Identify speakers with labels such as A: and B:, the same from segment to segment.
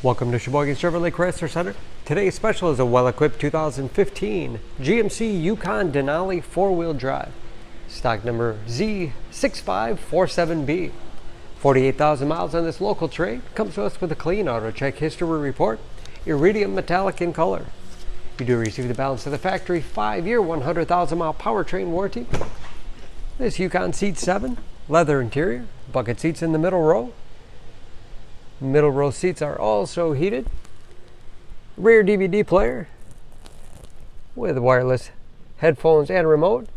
A: Welcome to Sheboygan Chevrolet Chrysler Center. Today's special is a well-equipped 2015 GMC Yukon Denali 4-wheel drive. Stock number Z6547B. 48,000 miles on this local trade. Comes to us with a clean auto check history report. Iridium metallic in color. You do receive the balance of the factory 5-year 100,000 mile powertrain warranty. This Yukon seats 7. Leather interior. Bucket seats in the middle row. Middle row seats are also heated. Rear DVD player with wireless headphones and remote.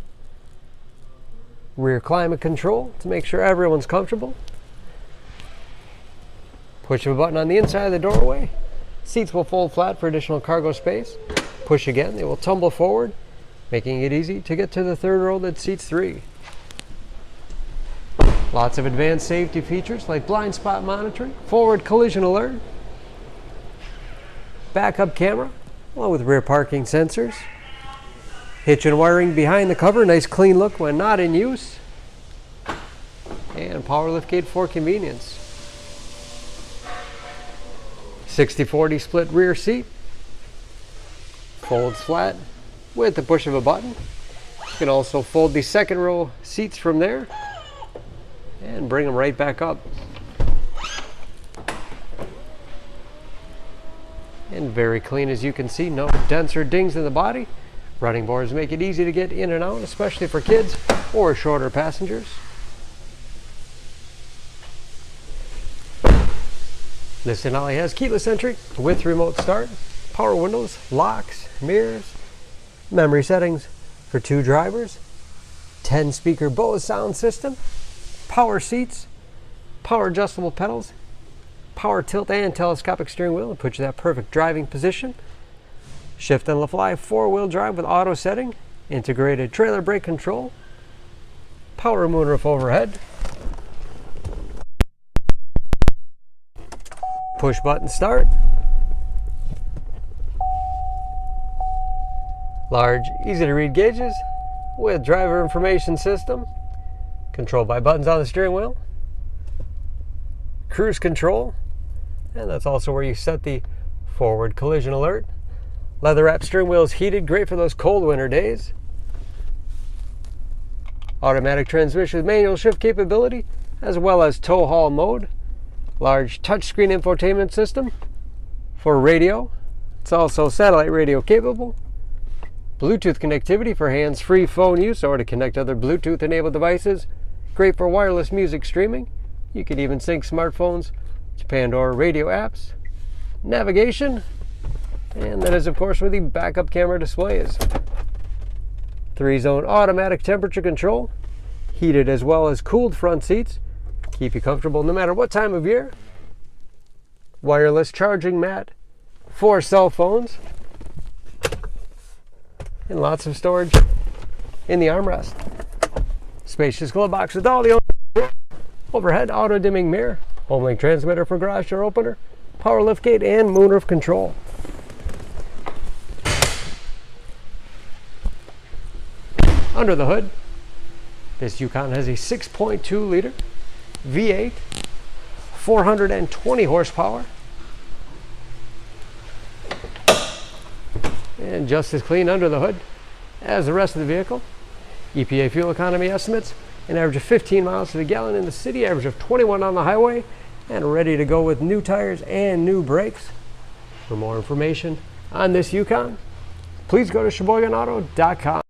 A: Rear climate control to make sure everyone's comfortable. Push of a button on the inside of the doorway. Seats will fold flat for additional cargo space. Push again, they will tumble forward, making it easy to get to the third row that seats 3. Lots of advanced safety features like blind spot monitoring, forward collision alert, backup camera, along with rear parking sensors. Hitch and wiring behind the cover, nice clean look when not in use. And power liftgate for convenience. 60/40 split rear seat. Folds flat with the push of a button. You can also fold the second row seats from there and bring them right back up. And very clean, as you can see, no dents or dings in the body. Running boards make it easy to get in and out, especially for kids or shorter passengers. This Denali has keyless entry with remote start, power windows, locks, mirrors, memory settings for 2 drivers, 10-speaker Bose sound system, power seats, power adjustable pedals, power tilt and telescopic steering wheel to put you in that perfect driving position. Shift on the fly 4-wheel drive with auto setting, integrated trailer brake control, power moonroof overhead, push button start, large easy to read gauges with driver information system, controlled by buttons on the steering wheel, cruise control, and that's also where you set the forward collision alert. Leather wrapped steering wheel is heated, great for those cold winter days. Automatic transmission with manual shift capability, as well as tow haul mode. Large touchscreen infotainment system for radio. It's also satellite radio capable. Bluetooth connectivity for hands-free phone use or to connect other Bluetooth-enabled devices. Great for wireless music streaming. You can even sync smartphones to Pandora radio apps. Navigation. And that is, of course, where the backup camera display is. 3-zone automatic temperature control. Heated as well as cooled front seats. Keep you comfortable no matter what time of year. Wireless charging mat for cell phones. And lots of storage in the armrest. Spacious glove box with all the overhead auto dimming mirror, home link transmitter for garage door opener, power liftgate and moonroof control. Under the hood, this Yukon has a 6.2 liter V8, 420 horsepower, and just as clean under the hood as the rest of the vehicle. EPA fuel economy estimates an average of 15 miles to the gallon in the city, average of 21 on the highway, and ready to go with new tires and new brakes. For more information on this Yukon, please go to SheboyganAuto.com.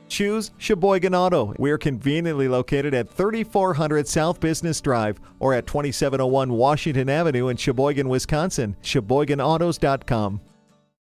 B: Choose Sheboygan Auto. We're conveniently located at 3400 South Business Drive or at 2701 Washington Avenue in Sheboygan, Wisconsin. SheboyganAutos.com.